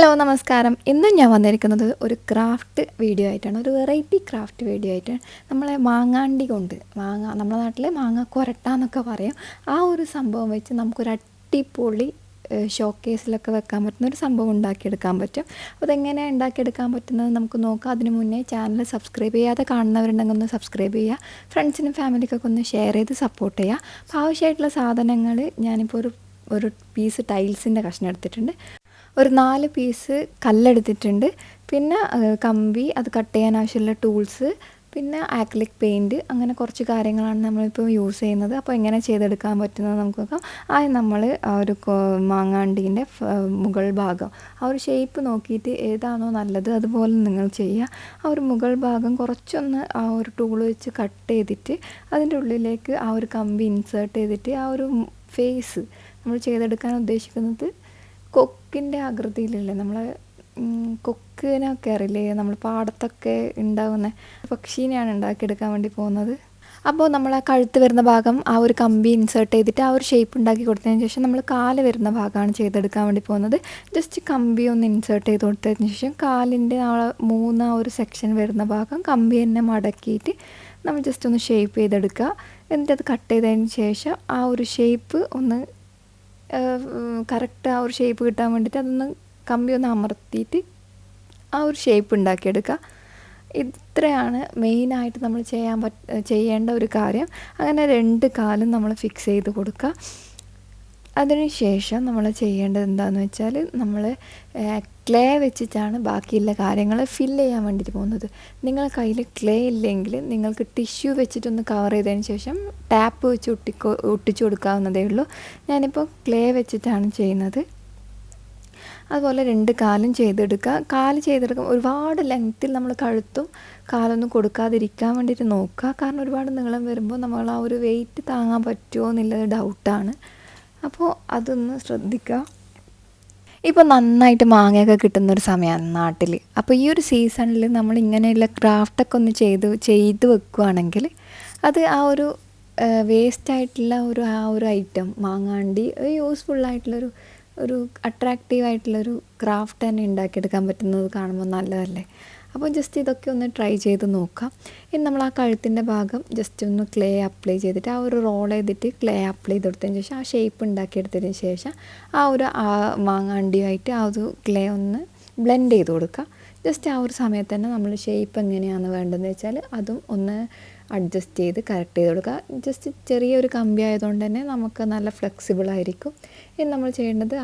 Hello നമസ്കാരം. ഇന്നും ഞാൻ വന്നിരിക്കുന്നത് ഒരു ക്രാഫ്റ്റ് വീഡിയോ ആയിട്ടാണ്. ഒരു വെറൈറ്റി ക്രാഫ്റ്റ് വീഡിയോ ആയിട്ടാണ്. നമ്മളെ മാങ്ങാണ്ടി കൊണ്ട് നമ്മുടെ നാട്ടിൽ മാങ്ങ കൊരട്ട എന്നൊക്കെ പറയും. ആ ഒരു സംഭവം വെച്ച് നമുക്കൊരു അടിപൊളി ഷോക്കേസിലൊക്കെ വെക്കാൻ പറ്റുന്ന ഒരു സംഭവം ഉണ്ടാക്കിയെടുക്കാൻ പറ്റും. അപ്പോൾ അതെങ്ങനെയാണ് ഉണ്ടാക്കിയെടുക്കാൻ പറ്റുന്നത് നമുക്ക് നോക്കാം. അതിന് മുന്നേ ചാനൽ സബ്സ്ക്രൈബ് ചെയ്യാതെ കാണുന്നവരുണ്ടെങ്കിൽ ഒന്ന് സബ്സ്ക്രൈബ് ചെയ്യുക. ഫ്രണ്ട്സിനും ഫാമിലിക്കൊക്കെ ഒന്ന് ഷെയർ ചെയ്ത് സപ്പോർട്ട് ചെയ്യുക. അപ്പോൾ ആവശ്യമായിട്ടുള്ള സാധനങ്ങൾ ഞാനിപ്പോൾ ഒരു പീസ് ടൈൽസിൻ്റെ കഷ്ണം എടുത്തിട്ടുണ്ട്. ഒരു 4 പീസ് കല്ലെടുത്തിട്ടുണ്ട്. പിന്നെ കമ്പി, അത് കട്ട് ചെയ്യാൻ ആവശ്യമുള്ള ടൂൾസ്, പിന്നെ ആക്രിലിക് പെയിൻറ്റ്, അങ്ങനെ കുറച്ച് കാര്യങ്ങളാണ് നമ്മളിപ്പോൾ യൂസ് ചെയ്യുന്നത്. അപ്പോൾ എങ്ങനെ ചെയ്തെടുക്കാൻ പറ്റുന്നത് നമുക്ക് നോക്കാം. ആദ്യം നമ്മൾ ആ ഒരു മാങ്ങാണ്ടീൻ്റെ മുകൾ ഭാഗം ആ ഒരു ഷേപ്പ് നോക്കിയിട്ട് ഏതാണോ നല്ലത് അതുപോലെ നിങ്ങൾ ചെയ്യുക. ആ ഒരു മുകൾ ഭാഗം കുറച്ചൊന്ന് ആ ഒരു ടൂൾ വെച്ച് കട്ട് ചെയ്തിട്ട് അതിൻ്റെ ഉള്ളിലേക്ക് ആ ഒരു കമ്പി ഇൻസേർട്ട് ചെയ്തിട്ട് ആ ഒരു ഫേസ് നമ്മൾ ചെയ്തെടുക്കാൻ ഉദ്ദേശിക്കുന്നത് കൊക്കിൻ്റെ ആകൃതിയിലല്ലേ, നമ്മളെ കൊക്കിനൊക്കെ അറിയില്ലേ, നമ്മൾ പാടത്തൊക്കെ ഉണ്ടാകുന്ന പക്ഷീനെയാണ് ഉണ്ടാക്കിയെടുക്കാൻ വേണ്ടി പോകുന്നത്. അപ്പോൾ നമ്മൾ ആ കഴുത്ത് വരുന്ന ഭാഗം ആ ഒരു കമ്പി ഇൻസേർട്ട് ചെയ്തിട്ട് ആ ഒരു ഷേപ്പ് ഉണ്ടാക്കി കൊടുത്തതിന് ശേഷം നമ്മൾ കാല് വരുന്ന ഭാഗമാണ് ചെയ്തെടുക്കാൻ വേണ്ടി പോകുന്നത്. ജസ്റ്റ് കമ്പി ഒന്ന് ഇൻസേർട്ട് ചെയ്ത് കൊടുത്തതിന് ശേഷം കാലിൻ്റെ ആ ഒരു സെക്ഷൻ വരുന്ന ഭാഗം കമ്പി തന്നെ മടക്കിയിട്ട് നമ്മൾ ജസ്റ്റ് ഒന്ന് ഷേപ്പ് ചെയ്തെടുക്കുക. എന്നിട്ട് അത് കട്ട് ചെയ്തതിന് ശേഷം ആ ഒരു ഷേപ്പ് ഒന്ന് കറക്റ്റ് ആ ഒരു ഷേപ്പ് കിട്ടാൻ വേണ്ടിയിട്ട് അതൊന്ന് കമ്പി ഒന്ന് അമർത്തിയിട്ട് ആ ഒരു ഷേപ്പ് ഉണ്ടാക്കിയെടുക്കുക. ഇത്രയാണ് മെയിനായിട്ട് നമ്മൾ ചെയ്യേണ്ട ഒരു കാര്യം. അങ്ങനെ 2 കാലും നമ്മൾ ഫിക്സ് ചെയ്ത് കൊടുക്കുക. അതിന് ശേഷം നമ്മൾ ചെയ്യേണ്ടത് എന്താണെന്ന് വെച്ചാൽ നമ്മൾ ക്ലേ വെച്ചിട്ടാണ് ബാക്കിയുള്ള കാര്യങ്ങൾ ഫില്ല് ചെയ്യാൻ വേണ്ടിയിട്ട് പോകുന്നത്. നിങ്ങളുടെ കയ്യിൽ ക്ലേ ഇല്ലെങ്കിൽ നിങ്ങൾക്ക് ടിഷ്യൂ വെച്ചിട്ടൊന്ന് കവർ ചെയ്തതിന് ശേഷം ടാപ്പ് വെച്ച് ഒട്ടിച്ചു കൊടുക്കാവുന്നതേ ഉള്ളൂ. ഞാനിപ്പോൾ ക്ലേ വെച്ചിട്ടാണ് ചെയ്യുന്നത്. അതുപോലെ 2 കാലും ചെയ്തെടുക്കുക. കാല് ചെയ്തെടുക്കുക ഒരുപാട് ലെങ്ത്തിൽ നമ്മൾ കഴുത്തും കാലൊന്നും കൊടുക്കാതിരിക്കാൻ വേണ്ടിയിട്ട് നോക്കുക. കാരണം ഒരുപാട് നീളം വരുമ്പോൾ നമ്മൾ ആ ഒരു വെയിറ്റ് താങ്ങാൻ പറ്റുമോ എന്നുള്ളത് ഡൗട്ടാണ്. അപ്പോൾ അതൊന്ന് ശ്രദ്ധിക്കുക. ഇപ്പോൾ നന്നായിട്ട് മാങ്ങയൊക്കെ കിട്ടുന്നൊരു സമയമാണ് നാട്ടിൽ. അപ്പോൾ ഈ ഒരു സീസണിൽ നമ്മൾ ഇങ്ങനെയുള്ള ക്രാഫ്റ്റൊക്കെ ഒന്ന് ചെയ്ത് വെക്കുകയാണെങ്കിൽ അത് ആ ഒരു വേസ്റ്റായിട്ടുള്ള ആ ഒരു ഐറ്റം മാങ്ങാണ്ടി ഒരു അട്രാക്റ്റീവായിട്ടുള്ളൊരു ക്രാഫ്റ്റ് തന്നെ ഉണ്ടാക്കിയെടുക്കാൻ പറ്റുന്നത് കാണുമ്പോൾ നല്ലതല്ലേ. അപ്പോൾ ജസ്റ്റ് ഇതൊക്കെ ഒന്ന് ട്രൈ ചെയ്ത് നോക്കാം. ഇനി നമ്മൾ ആ കഴുത്തിൻ്റെ ഭാഗം ജസ്റ്റ് ഒന്ന് ക്ലേ അപ്ലൈ ചെയ്തിട്ട് ആ ഒരു റോൾ ചെയ്തിട്ട് ക്ലേ അപ്ലൈ ചെയ്ത് കൊടുത്തതിന് ശേഷം ആ ഷേപ്പ് ഉണ്ടാക്കിയെടുത്തതിന് ശേഷം ആ ഒരു മാങ്ങാണ്ടിയുമായിട്ട് ആ ഒരു ക്ലേ ഒന്ന് ബ്ലെൻഡ് ചെയ്ത് കൊടുക്കുക. ജസ്റ്റ് ആ ഒരു സമയത്ത് തന്നെ നമ്മൾ ഷേപ്പ് എങ്ങനെയാണ് വേണ്ടതെന്ന് വെച്ചാൽ അതും ഒന്ന് അഡ്ജസ്റ്റ് ചെയ്ത് കറക്റ്റ് ചെയ്ത് കൊടുക്കുക. ജസ്റ്റ് ചെറിയൊരു കമ്പി ആയതുകൊണ്ട് തന്നെ നമുക്ക് നല്ല ഫ്ലെക്സിബിളായിരിക്കും. ഇനി നമ്മൾ ചെയ്യേണ്ടത്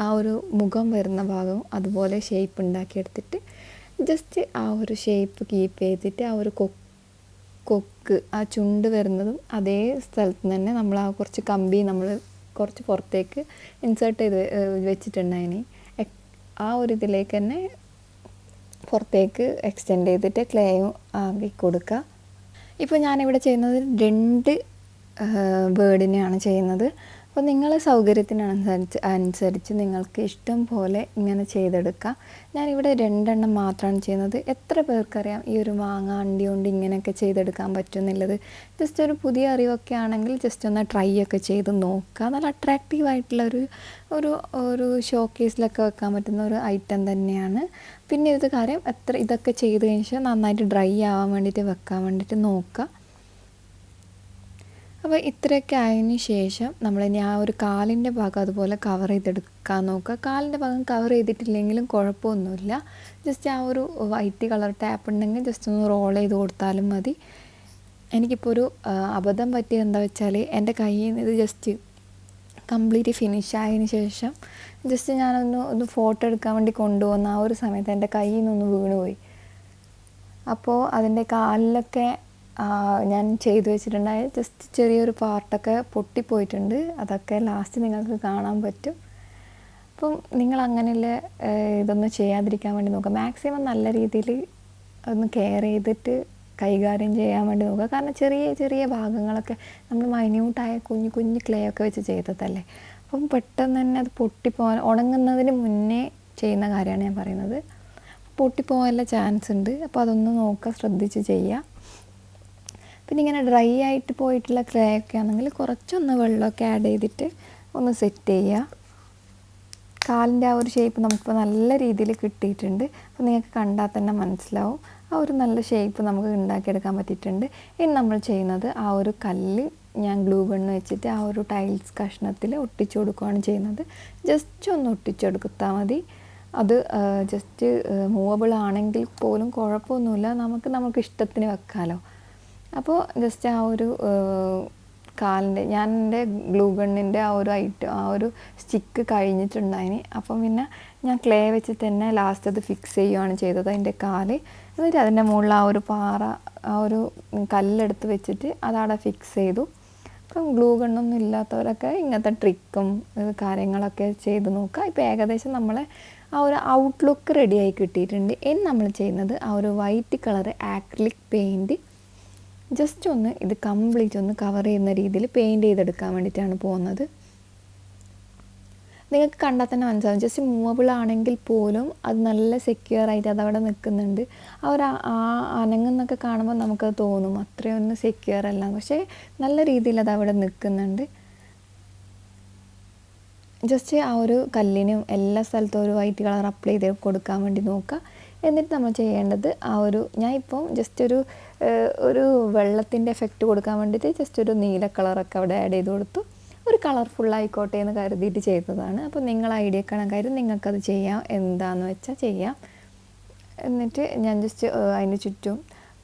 ആ ഒരു മുഖം വരുന്ന ഭാഗം അതുപോലെ ഷേപ്പ് ഉണ്ടാക്കിയെടുത്തിട്ട് ജസ്റ്റ് ആ ഒരു ഷേപ്പ് കീപ്പ് ചെയ്തിട്ട് ആ ഒരു കൊക്ക് ആ ചുണ്ട് വരുന്നതും അതേ സ്ഥലത്ത് തന്നെ നമ്മൾ ആ കുറച്ച് കമ്പി നമ്മൾ കുറച്ച് പുറത്തേക്ക് ഇൻസേർട്ട് ചെയ്ത് വെച്ചിട്ടുണ്ടായിന് ആ ഒരു ഇതിലേക്ക് തന്നെ പുറത്തേക്ക് എക്സ്റ്റെൻഡ് ചെയ്തിട്ട് ക്ലേയും ആക്കി കൊടുക്കുക. ഇപ്പോൾ ഞാനിവിടെ ചെയ്യുന്നത് 2 ബേർഡിനെയാണ് ചെയ്യുന്നത്. അപ്പോൾ നിങ്ങളെ സൗകര്യത്തിനനുസരിച്ച് നിങ്ങൾക്ക് ഇഷ്ടം പോലെ ഇങ്ങനെ ചെയ്തെടുക്കാം. ഞാനിവിടെ 2 എണ്ണം മാത്രമാണ് ചെയ്യുന്നത്. എത്ര പേർക്കറിയാം ഈ ഒരു മാങ്ങാണ്ടി കൊണ്ട് ഇങ്ങനെയൊക്കെ ചെയ്തെടുക്കാൻ പറ്റും എന്നുള്ളത്? ജസ്റ്റ് ഒരു പുതിയ അറിവൊക്കെ ആണെങ്കിൽ ജസ്റ്റ് ഒന്ന് ട്രൈ ഒക്കെ ചെയ്ത് നോക്കുക. നല്ല അട്രാക്റ്റീവായിട്ടുള്ള ഒരു ഷോക്കേസിലൊക്കെ വെക്കാൻ പറ്റുന്ന ഒരു ഐറ്റം തന്നെയാണ്. പിന്നെ ഒരു കാര്യം, ഇതൊക്കെ ചെയ്ത് കഴിഞ്ഞാൽ നന്നായിട്ട് ഡ്രൈ ആവാൻ വേണ്ടിയിട്ട് വെക്കാൻ വേണ്ടിയിട്ട് നോക്കുക. അപ്പോൾ ഇത്രയൊക്കെ ആയതിന് ശേഷം നമ്മളിനി ആ ഒരു കാലിൻ്റെ ഭാഗം അതുപോലെ കവർ ചെയ്തെടുക്കാൻ നോക്കുക. കാലിൻ്റെ ഭാഗം കവർ ചെയ്തിട്ടില്ലെങ്കിലും കുഴപ്പമൊന്നുമില്ല. ജസ്റ്റ് ആ ഒരു വൈറ്റ് കളർ ടാപ്പ് ഉണ്ടെങ്കിൽ ജസ്റ്റ് ഒന്ന് റോൾ ചെയ്ത് കൊടുത്താലും മതി. എനിക്കിപ്പോൾ ഒരു അബദ്ധം പറ്റിയത് എന്താ വെച്ചാൽ എൻ്റെ കയ്യിൽ നിന്ന് ഇത് ജസ്റ്റ് കംപ്ലീറ്റ് ഫിനിഷ് ആയതിന് ശേഷം ജസ്റ്റ് ഞാനൊന്ന് ഫോട്ടോ എടുക്കാൻ വേണ്ടി കൊണ്ടുപോകുന്ന ആ ഒരു സമയത്ത് എൻ്റെ കയ്യിൽ നിന്നൊന്ന് വീണുപോയി. അപ്പോൾ അതിൻ്റെ കാലിലൊക്കെ ഞാൻ ചെയ്തു വെച്ചിട്ടുണ്ടായ ജസ്റ്റ് ചെറിയൊരു പാർട്ടൊക്കെ പൊട്ടിപ്പോയിട്ടുണ്ട്. അതൊക്കെ ലാസ്റ്റ് നിങ്ങൾക്ക് കാണാൻ പറ്റും. അപ്പം നിങ്ങൾ അങ്ങനെയുള്ള ഇതൊന്നും ചെയ്യാതിരിക്കാൻ വേണ്ടി നോക്കുക. മാക്സിമം നല്ല രീതിയിൽ ഒന്ന് കെയർ ചെയ്തിട്ട് കൈകാര്യം ചെയ്യാൻ വേണ്ടി നോക്കുക. കാരണം ചെറിയ ചെറിയ ഭാഗങ്ങളൊക്കെ നമ്മൾ മൈന്യൂട്ടായ കുഞ്ഞു ക്ലേ ഒക്കെ വെച്ച് ചെയ്തതല്ലേ. അപ്പം പെട്ടെന്ന് തന്നെ അത് പൊട്ടിപ്പോകാൻ ഉണങ്ങുന്നതിന് മുന്നേ ചെയ്യുന്ന കാര്യമാണ് ഞാൻ പറയുന്നത്. പൊട്ടിപ്പോകാനുള്ള ചാൻസ് ഉണ്ട്. അപ്പോൾ അതൊന്ന് നോക്കുക, ശ്രദ്ധിച്ച് ചെയ്യുക. പിന്നെ ഇങ്ങനെ ഡ്രൈ ആയിട്ട് പോയിട്ടുള്ള ക്ലേ ഒക്കെ ആണെങ്കിൽ കുറച്ചൊന്ന് വെള്ളമൊക്കെ ആഡ് ചെയ്തിട്ട് ഒന്ന് സെറ്റ് ചെയ്യുക. കാലിൻ്റെ ആ ഒരു ഷേപ്പ് നമുക്കിപ്പോൾ നല്ല രീതിയിൽ കിട്ടിയിട്ടുണ്ട്. അപ്പോൾ നിങ്ങൾക്ക് കണ്ടാൽ തന്നെ മനസ്സിലാവും ആ ഒരു നല്ല ഷേപ്പ് നമുക്ക് ഉണ്ടാക്കിയെടുക്കാൻ പറ്റിയിട്ടുണ്ട്. ഇനി നമ്മൾ ചെയ്യുന്നത് ആ ഒരു കല്ല് ഞാൻ ഗ്ലൂ ഗണ്ണ് വെച്ചിട്ട് ആ ഒരു ടൈൽസ് കഷ്ണത്തിൽ ഒട്ടിച്ചു കൊടുക്കുകയാണ് ചെയ്യുന്നത്. ജസ്റ്റ് ഒന്ന് ഒട്ടിച്ചെടുത്താൽ മതി. അത് ജസ്റ്റ് മൂവബിൾ ആണെങ്കിൽ പോലും കുഴപ്പമൊന്നുമില്ല, നമുക്ക് ഇഷ്ടത്തിന് വെക്കാമല്ലോ. അപ്പോൾ ജസ്റ്റ് ആ ഒരു കാലിൻ്റെ ഞാൻ എൻ്റെ ഗ്ലൂ ഗണ്ണിൻ്റെ ആ ഒരു സ്റ്റിക്ക് കഴിഞ്ഞിട്ടുണ്ടായിന്. അപ്പം പിന്നെ ഞാൻ ക്ലേ വെച്ചിട്ട് തന്നെ ലാസ്റ്റ് അത് ഫിക്സ് ചെയ്യുകയാണ് ചെയ്തത് അതിൻ്റെ കാല്. എന്നിട്ട് അതിൻ്റെ മുകളിൽ ആ ഒരു ആ ഒരു കല്ലെടുത്ത് വെച്ചിട്ട് അതവിടെ ഫിക്സ് ചെയ്തു. അപ്പം ഗ്ലൂ ഗണ്ണൊന്നും ഇല്ലാത്തവരൊക്കെ ഇങ്ങനത്തെ ട്രിക്കും കാര്യങ്ങളൊക്കെ ചെയ്ത് നോക്കുക. ഇപ്പോൾ ഏകദേശം നമ്മളെ ആ ഒരു ഔട്ട്ലുക്ക് റെഡിയായി കിട്ടിയിട്ടുണ്ട്. ഇനി നമ്മൾ ചെയ്യുന്നത് ആ ഒരു white colour acrylic paint just ഒന്ന് ഇത് കംപ്ലീറ്റ് ഒന്ന് കവർ ചെയ്യുന്ന രീതിയിൽ പെയിൻറ്റ് ചെയ്തെടുക്കാൻ വേണ്ടിയിട്ടാണ് പോകുന്നത്. നിങ്ങൾക്ക് കണ്ടാൽ തന്നെ മനസ്സിലാവും, ജസ്റ്റ് മൂവബിൾ ആണെങ്കിൽ പോലും അത് നല്ല സെക്യൂർ ആയിട്ട് അതവിടെ നിൽക്കുന്നുണ്ട്. ആ അനങ്ങുന്നൊക്കെ കാണുമ്പോൾ നമുക്കത് തോന്നും അത്രയൊന്നും സെക്യൂർ അല്ല, പക്ഷേ നല്ല രീതിയിൽ അതവിടെ നിൽക്കുന്നുണ്ട്. ജസ്റ്റ് ആ ഒരു കല്ലിനും എല്ലാ സ്ഥലത്തും ഒരു വൈറ്റ് കളർ അപ്ലൈ ചെയ്ത് കൊടുക്കാൻ വേണ്ടി നോക്കുക. എന്നിട്ട് നമ്മൾ ചെയ്യേണ്ടത് ഞാൻ ഇപ്പം ജസ്റ്റ് ഒരു വെള്ളത്തിൻ്റെ എഫക്റ്റ് കൊടുക്കാൻ വേണ്ടിയിട്ട് ജസ്റ്റ് ഒരു നീല കളറൊക്കെ അവിടെ ആഡ് ചെയ്ത് കൊടുത്തു. ഒരു കളർഫുള്ളായിക്കോട്ടെ എന്ന് കരുതിയിട്ട് ചെയ്തതാണ്. അപ്പോൾ നിങ്ങൾ ഐഡിയ കണക്കായിട്ട് നിങ്ങൾക്കത് ചെയ്യാം, എന്താണെന്ന് വെച്ചാൽ ചെയ്യാം. എന്നിട്ട് ഞാൻ ജസ്റ്റ് അതിന് ചുറ്റും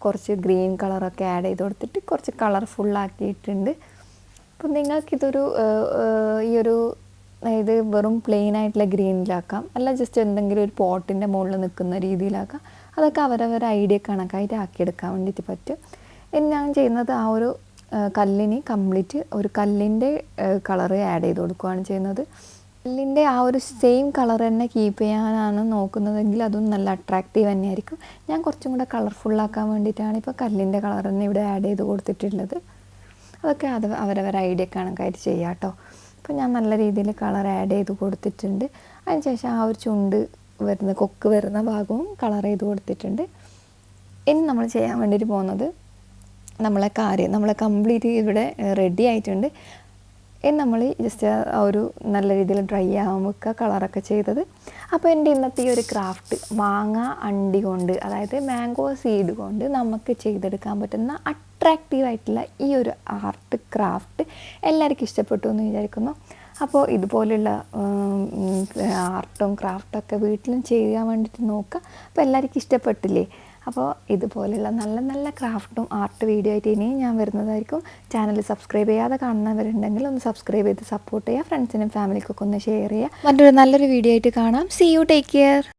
കുറച്ച് ഗ്രീൻ കളറൊക്കെ ആഡ് ചെയ്ത് കൊടുത്തിട്ട് കുറച്ച് കളർഫുള്ളാക്കിയിട്ടുണ്ട്. അപ്പോൾ നിങ്ങൾക്കിതൊരു ഇത് വെറും പ്ലെയിൻ ആയിട്ടുള്ള ഗ്രീനിലാക്കാം, അല്ല ജസ്റ്റ് എന്തെങ്കിലും ഒരു പോട്ടിൻ്റെ മുകളിൽ നിൽക്കുന്ന രീതിയിലാക്കാം. അതൊക്കെ അവരവരുടെ ഐഡിയ കണക്കായിട്ട് ആക്കിയെടുക്കാൻ വേണ്ടിയിട്ട് പറ്റും. ഇനി ഞാൻ ചെയ്യുന്നത് ആ ഒരു കല്ലിന് കംപ്ലീറ്റ് ഒരു കല്ലിൻ്റെ കളറ് ആഡ് ചെയ്ത് കൊടുക്കുകയാണ് ചെയ്യുന്നത്. കല്ലിൻ്റെ ആ ഒരു സെയിം കളർ തന്നെ കീപ്പ് ചെയ്യാനാണ് നോക്കുന്നതെങ്കിൽ അതും നല്ല അട്രാക്റ്റീവ് തന്നെയായിരിക്കും. ഞാൻ കുറച്ചും കൂടെ കളർഫുള്ളാക്കാൻ വേണ്ടിയിട്ടാണ് ഇപ്പോൾ കല്ലിൻ്റെ കളർ തന്നെ ഇവിടെ ആഡ് ചെയ്ത് കൊടുത്തിട്ടുള്ളത്. അതൊക്കെ അവരവരുടെ ഐഡിയ കണക്കായിട്ട് ചെയ്യാം കേട്ടോ. അപ്പോൾ ഞാൻ നല്ല രീതിയിൽ കളർ ആഡ് ചെയ്ത് കൊടുത്തിട്ടുണ്ട്. അതിനുശേഷം ആ ഒരു കൊക്ക് വരുന്ന ഭാഗവും കളർ ചെയ്ത് കൊടുത്തിട്ടുണ്ട്. ഇനി നമ്മൾ ചെയ്യാൻ വേണ്ടിയിട്ട് പോകുന്നത് നമ്മളെ കംപ്ലീറ്റ് ഇവിടെ റെഡി ആയിട്ടുണ്ട്. ഇനി നമ്മൾ ജസ്റ്റ് ആ ഒരു നല്ല രീതിയിൽ ഡ്രൈ ആകാൻ വെക്കുക കളറൊക്കെ ചെയ്തത്. അപ്പോൾ എൻ്റെ ഇന്നത്തെ ഈ ഒരു ക്രാഫ്റ്റ് മാങ്ങ അണ്ടി കൊണ്ട്, അതായത് മാംഗോ സീഡ് കൊണ്ട് നമുക്ക് ചെയ്തെടുക്കാൻ പറ്റുന്ന അട്രാക്റ്റീവായിട്ടുള്ള ഈ ഒരു ആർട്ട് ക്രാഫ്റ്റ് എല്ലാവർക്കും ഇഷ്ടപ്പെട്ടു എന്ന് വിചാരിക്കുന്നു. അപ്പോൾ ഇതുപോലുള്ള ആർട്ടും ക്രാഫ്റ്റൊക്കെ വീട്ടിലും ചെയ്യാൻ വേണ്ടിയിട്ട് നോക്കുക. അപ്പോൾ എല്ലാവർക്കും ഇഷ്ടപ്പെട്ടില്ലേ? അപ്പോൾ ഇതുപോലെയുള്ള നല്ല നല്ല ക്രാഫ്റ്റും ആർട്ട് വീഡിയോ ആയിട്ട് ഇനിയും ഞാൻ വരുന്നതായിരിക്കും. ചാനൽ സബ്സ്ക്രൈബ് ചെയ്യാതെ കാണുന്നവരുണ്ടെങ്കിൽ ഒന്ന് സബ്സ്ക്രൈബ് ചെയ്ത് സപ്പോർട്ട് ചെയ്യുക. ഫ്രണ്ട്സിനും ഫാമിലിക്കൊക്കെ ഒന്ന് ഷെയർ ചെയ്യുക. മറ്റൊരു നല്ലൊരു വീഡിയോ ആയിട്ട് കാണാം. See you, take care.